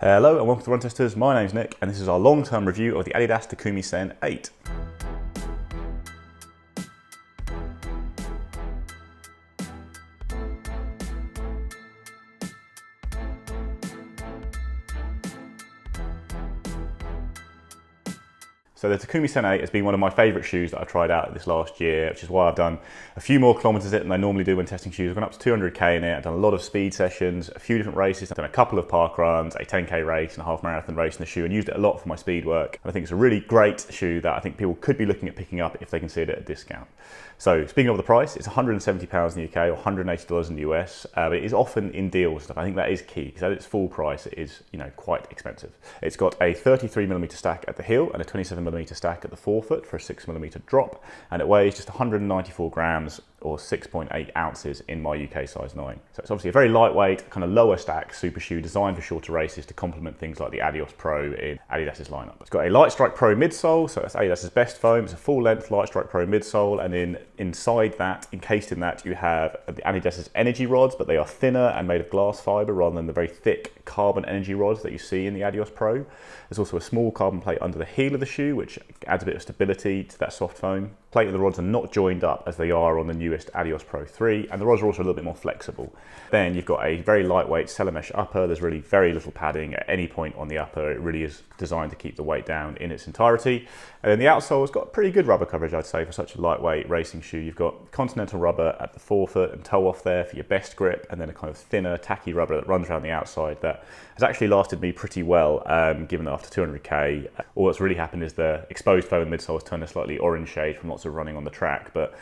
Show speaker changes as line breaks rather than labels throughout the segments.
Hello and welcome to Run Testers. My name's Nick and this is our long-term review of the Adidas Takumi Sen 8. So the Takumi Sen 8 has been one of my favourite shoes that I've tried out this last year, which is why I've done a few more kilometres in it than I normally do when testing shoes. I've gone up to 200k in it, I've done a lot of speed sessions, a few different races, I've done a couple of park runs, a 10k race and a half marathon race in the shoe, and used it a lot for my speed work. And I think it's a really great shoe that I think people could be looking at picking up if they can see it at a discount. So speaking of the price, it's £170 in the UK or $180 in the US, but it is often in deals stuff. I think that is key because at its full price it is, quite expensive. It's got a 33mm stack at the heel and a 27mm stack at the forefoot for a 6mm drop, and it weighs just 194 grams or 6.8 ounces in my UK size 9. So it's obviously a very lightweight, kind of lower stack super shoe designed for shorter races to complement things like the Adios Pro in Adidas's lineup. It's got a Light Strike Pro midsole, so that's Adidas's best foam. It's a full length Light Strike Pro midsole, and then inside that, encased in that, you have the Adidas's energy rods, but they are thinner and made of glass fiber rather than the very thick carbon energy rods that you see in the Adios Pro. There's also a small carbon plate under the heel of the shoe, which adds a bit of stability to that soft foam. Plate and the rods are not joined up as they are on the newest Adios Pro 3, and the rods are also a little bit more flexible. Then you've got a very lightweight Celamesh upper. There's really very little padding at any point on the upper. It really is designed to keep the weight down in its entirety. And then the outsole has got pretty good rubber coverage, I'd say, for such a lightweight racing shoe. You've got continental rubber at the forefoot and toe off there for your best grip, and then a kind of thinner, tacky rubber that runs around the outside that has actually lasted me pretty well, given that after 200k, all that's really happened is the exposed foam midsole has turned a slightly orange shade from lots of running on the track. But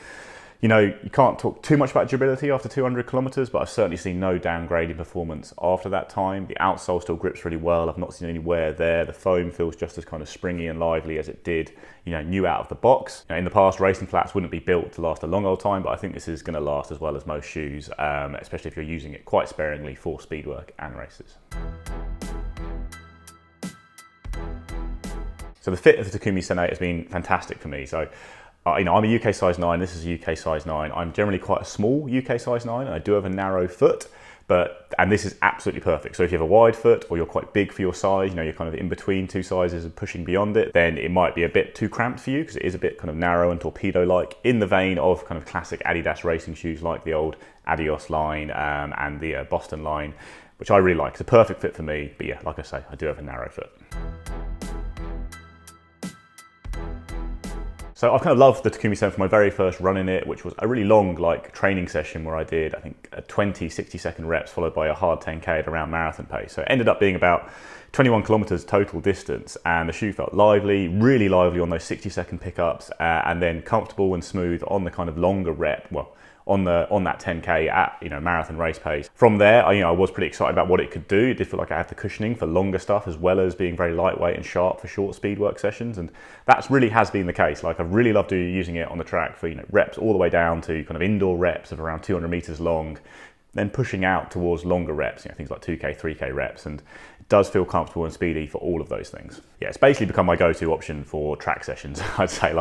you can't talk too much about durability after 200 kilometers, but I've certainly seen no downgrade in performance after that time. The outsole still grips really well. I've not seen any wear there. The foam feels just as kind of springy and lively as it did, new out of the box. In the past, racing flats wouldn't be built to last a long old time, but I think this is going to last as well as most shoes, especially if you're using it quite sparingly for speed work and races. So the fit of the Takumi Sen 8 has been fantastic for me. So I'm a UK size 9, this is a UK size 9. I'm generally quite a small UK size 9, and I do have a narrow foot, and this is absolutely perfect. So if you have a wide foot or you're quite big for your size, you're kind of in between two sizes and pushing beyond it, then it might be a bit too cramped for you because it is a bit kind of narrow and torpedo-like, in the vein of kind of classic Adidas racing shoes like the old Adios line and the Boston line, which I really like. It's a perfect fit for me, but yeah, like I say, I do have a narrow foot. So I've kind of loved the Takumi Sen for my very first run in it, which was a really long training session where I did, I think, 20 60-second reps followed by a hard 10k at around marathon pace. So it ended up being about 21 kilometers total distance, and the shoe felt lively, really lively on those 60-second pickups, and then comfortable and smooth on the kind of longer rep, on that 10k at marathon race pace. From there, I was pretty excited about what it could do. It did feel like I had the cushioning for longer stuff as well as being very lightweight and sharp for short speed work sessions, and that really has been the case. I've really loved using it on the track for reps all the way down to kind of indoor reps of around 200 meters long, then pushing out towards longer reps, things like 2k, 3k reps, and it does feel comfortable and speedy for all of those things. Yeah, it's basically become my go-to option for track sessions. I'd say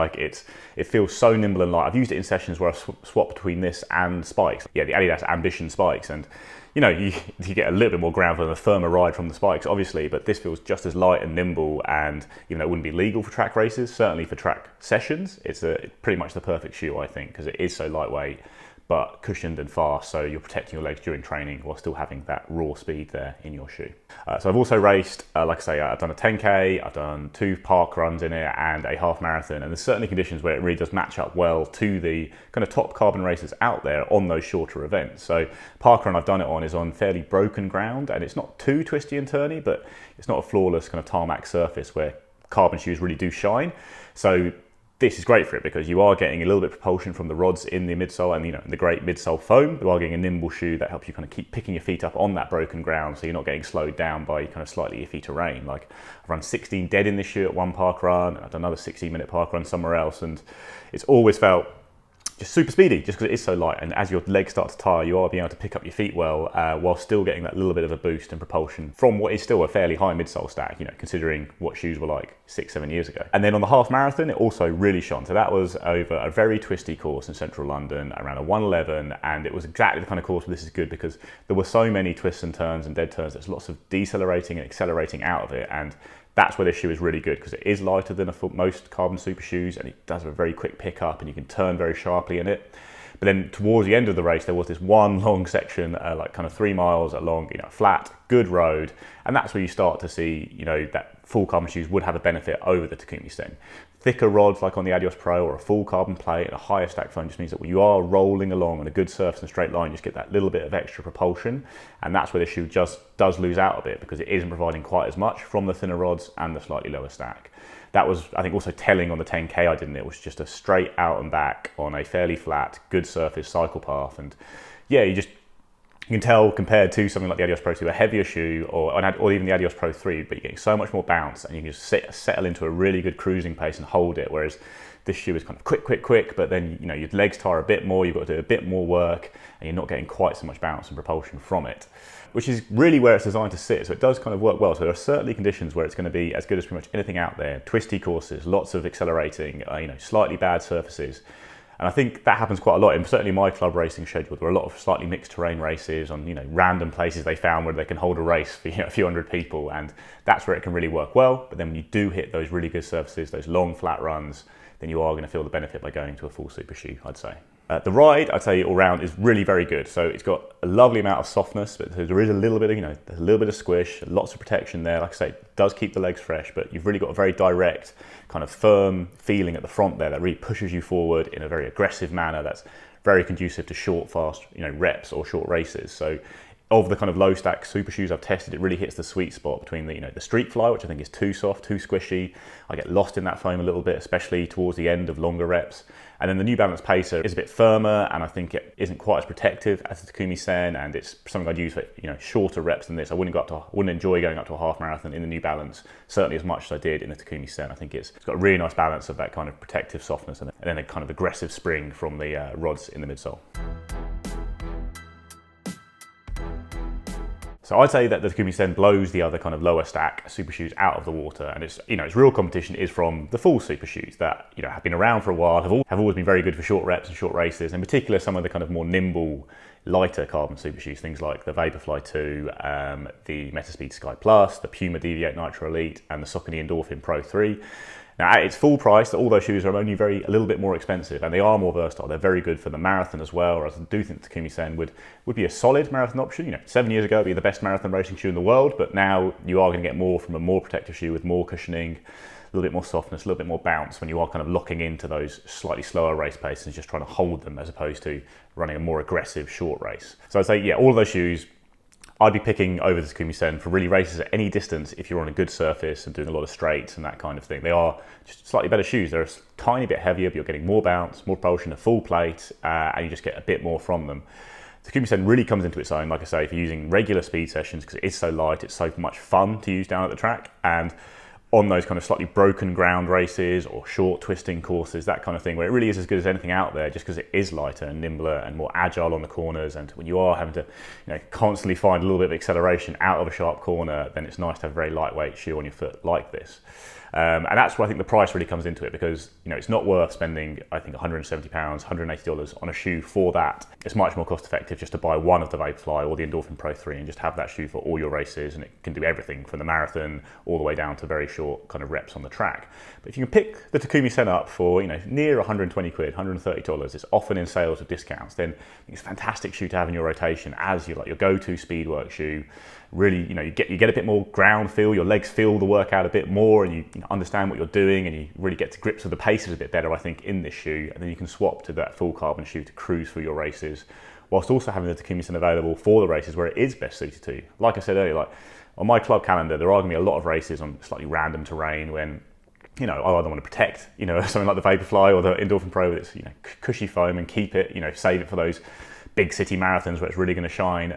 it feels so nimble and light. I've used it in sessions where I've swapped between this and spikes. Yeah, the Adidas Ambition spikes, and you get a little bit more ground and a firmer ride from the spikes, obviously, but this feels just as light and nimble, and even though it wouldn't be legal for track races, certainly for track sessions, it's pretty much the perfect shoe, I think, because it is so lightweight, but cushioned and fast, so you're protecting your legs during training while still having that raw speed there in your shoe. So I've also raced, like I say, I've done a 10k, I've done 2 park runs in it and a half marathon, and there's certainly conditions where it really does match up well to the kind of top carbon races out there on those shorter events. So parkrun I've done it on is on fairly broken ground, and it's not too twisty and turny, but it's not a flawless kind of tarmac surface where carbon shoes really do shine. So this is great for it because you are getting a little bit of propulsion from the rods in the midsole and the great midsole foam. You are getting a nimble shoe that helps you kind of keep picking your feet up on that broken ground, so you're not getting slowed down by kind of slightly iffy terrain. I've run 16 dead in this shoe at one park run, I've done another 16-minute park run somewhere else, and it's always felt just super speedy, just because it is so light. And as your legs start to tire, you are being able to pick up your feet well, while still getting that little bit of a boost and propulsion from what is still a fairly high midsole stack, you know, considering what shoes were like 6-7 years ago. And then on the half marathon, it also really shone. So that was over a very twisty course in central London, around a 1:11, and it was exactly the kind of course where this is good, because there were so many twists and turns and dead turns. There's lots of decelerating and accelerating out of it, and that's where this shoe is really good, because it is lighter than most carbon super shoes, and it does have a very quick pickup, and you can turn very sharply in it. But then towards the end of the race, there was this one long section, like kind of 3 miles along, you know, flat, good road, and that's where you start to see, you know, that full carbon shoes would have a benefit over the Takumi Sen. Thicker rods like on the Adidas Pro, or a full carbon plate and a higher stack foam, just means that when you are rolling along on a good surface and straight line, you just get that little bit of extra propulsion, and that's where the shoe just does lose out a bit, because it isn't providing quite as much from the thinner rods and the slightly lower stack. That was, I think, also telling on the 10K I did, and it was just a straight out and back on a fairly flat, good surface cycle path. And yeah, you can tell, compared to something like the Adidas Pro 2, a heavier shoe, or even the Adidas Pro 3, but you're getting so much more bounce, and you can just settle into a really good cruising pace and hold it. Whereas this shoe is kind of quick, but then, you know, your legs tire a bit more, you've got to do a bit more work, and you're not getting quite so much bounce and propulsion from it, which is really where it's designed to sit. So it does kind of work well. So there are certainly conditions where it's going to be as good as pretty much anything out there. Twisty courses, lots of accelerating, you know, slightly bad surfaces. And I think that happens quite a lot, and certainly my club racing schedule. There are a lot of slightly mixed terrain races on, you know, random places they found where they can hold a race for, you know, a few hundred people, and that's where it can really work well. But then when you do hit those really good surfaces, those long flat runs, then you are going to feel the benefit by going to a full super shoe, I'd say. The ride, I'd say, all round is really very good. So it's got a lovely amount of softness, but there is a little bit of, you know, a little bit of squish, lots of protection there. Like I say, it does keep the legs fresh, but you've really got a very direct, kind of firm feeling at the front there that really pushes you forward in a very aggressive manner. That's very conducive to short, fast, you know, reps or short races. So of the kind of low stack super shoes I've tested, it really hits the sweet spot between the, you know, the Street Fly, which I think is too soft, too squishy. I get lost in that foam a little bit, especially towards the end of longer reps. And then the New Balance Pacer is a bit firmer, and I think it isn't quite as protective as the Takumi Sen, and it's something I'd use for, you know, shorter reps than this. I wouldn't enjoy going up to a half marathon in the New Balance, certainly as much as I did in the Takumi Sen. I think it's got a really nice balance of that kind of protective softness and then a kind of aggressive spring from the rods in the midsole. So I'd say that the Takumi Sen blows the other kind of lower stack super shoes out of the water, and it's, you know, its real competition is from the full super shoes that, you know, have been around for a while, have always been very good for short reps and short races. In particular, some of the kind of more nimble, lighter carbon super shoes, things like the Vaporfly 2, the Metaspeed Sky Plus, the Puma DV8 Nitro Elite, and the Saucony Endorphin Pro 3. Now, at its full price, all those shoes are only a little bit more expensive, and they are more versatile. They're very good for the marathon as well, whereas I do think the Takumi Sen would be a solid marathon option. You know, 7 years ago, it'd be the best marathon racing shoe in the world, but now you are going to get more from a more protective shoe with more cushioning, a little bit more softness, a little bit more bounce when you are kind of locking into those slightly slower race paces and just trying to hold them, as opposed to running a more aggressive short race. So I'd say, yeah, all of those shoes I'd be picking over the Takumi Sen for really races at any distance if you're on a good surface and doing a lot of straights and that kind of thing. They are just slightly better shoes. They're a tiny bit heavier, but you're getting more bounce, more propulsion, a full plate, and you just get a bit more from them. The Takumi Sen really comes into its own, like I say, if you're using regular speed sessions, because it is so light, it's so much fun to use down at the track. And on those kind of slightly broken ground races or short twisting courses, that kind of thing, where it really is as good as anything out there, just because it is lighter and nimbler and more agile on the corners. And when you are having to, you know, constantly find a little bit of acceleration out of a sharp corner, then it's nice to have a very lightweight shoe on your foot like this. And that's where I think the price really comes into it, because, you know, it's not worth spending, I think, £170, $180 on a shoe for that. It's much more cost effective just to buy one of the Vaporfly or the Endorphin Pro 3 and just have that shoe for all your races, and it can do everything from the marathon all the way down to very short kind of reps on the track. But if you can pick the Takumi Sen up for, you know, near 120 quid, $130, it's often in sales with discounts, then it's a fantastic shoe to have in your rotation as your go-to speed work shoe. Really, you know, you get a bit more ground feel, your legs feel the workout a bit more, and you understand what you're doing, and you really get to grips with the paces a bit better, I think, in this shoe. And then you can swap to that full carbon shoe to cruise through your races, whilst also having the Takumi Sen available for the races where it is best suited to you. Like I said earlier, like on my club calendar, there are going to be a lot of races on slightly random terrain when, you know, I either want to protect, you know, something like the Vaporfly or the Endorphin Pro with its, you know, cushy foam and keep it, you know, save it for those big city marathons where it's really going to shine.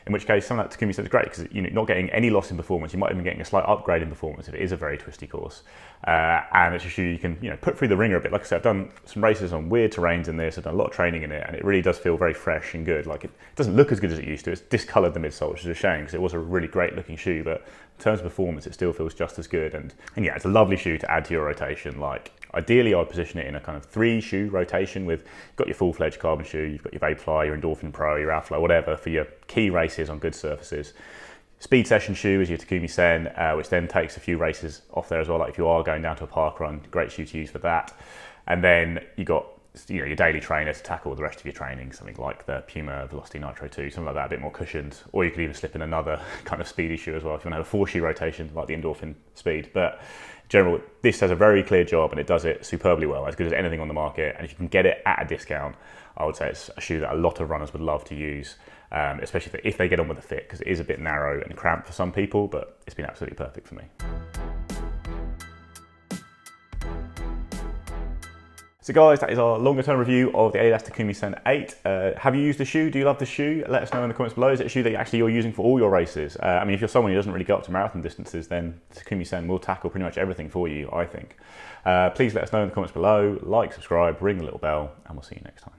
In which case, something like Takumi Sen is great because you're not getting any loss in performance. You might even be getting a slight upgrade in performance if it is a very twisty course. And it's a shoe you can put through the ringer a bit. Like I said, I've done some races on weird terrains in this. I've done a lot of training in it, and it really does feel very fresh and good. Like it doesn't look as good as it used to. It's discoloured the midsole, which is a shame because it was a really great looking shoe. But in terms of performance, it still feels just as good. And yeah, it's a lovely shoe to add to your rotation. Like ideally, I'd position it in a kind of 3-shoe rotation with you've got your full-fledged carbon shoe, you've got your Vaporfly, your Endorphin Pro, your Alphaflow, whatever for your key races on good surfaces. Speed session shoe is your Takumi Sen, which then takes a few races off there as well. Like if you are going down to a park run, great shoe to use for that. And then you got your daily trainer to tackle the rest of your training, something like the Puma Velocity Nitro 2, something like that, a bit more cushioned. Or you could even slip in another kind of speedy shoe as well if you want to have a 4-shoe rotation like the Endorphin Speed. But in general, this has a very clear job and it does it superbly well, as good as anything on the market. And if you can get it at a discount, I would say it's a shoe that a lot of runners would love to use, especially if they get on with the fit, because it is a bit narrow and cramped for some people, but it's been absolutely perfect for me. So guys, that is our longer term review of the Adidas Takumi Sen 8. Have you used the shoe? Do you love the shoe? Let us know in the comments below. Is it a shoe that you're using for all your races? I mean, if you're someone who doesn't really go up to marathon distances, then Takumi Sen will tackle pretty much everything for you, I think. Please let us know in the comments below. Like, subscribe, ring the little bell, and we'll see you next time.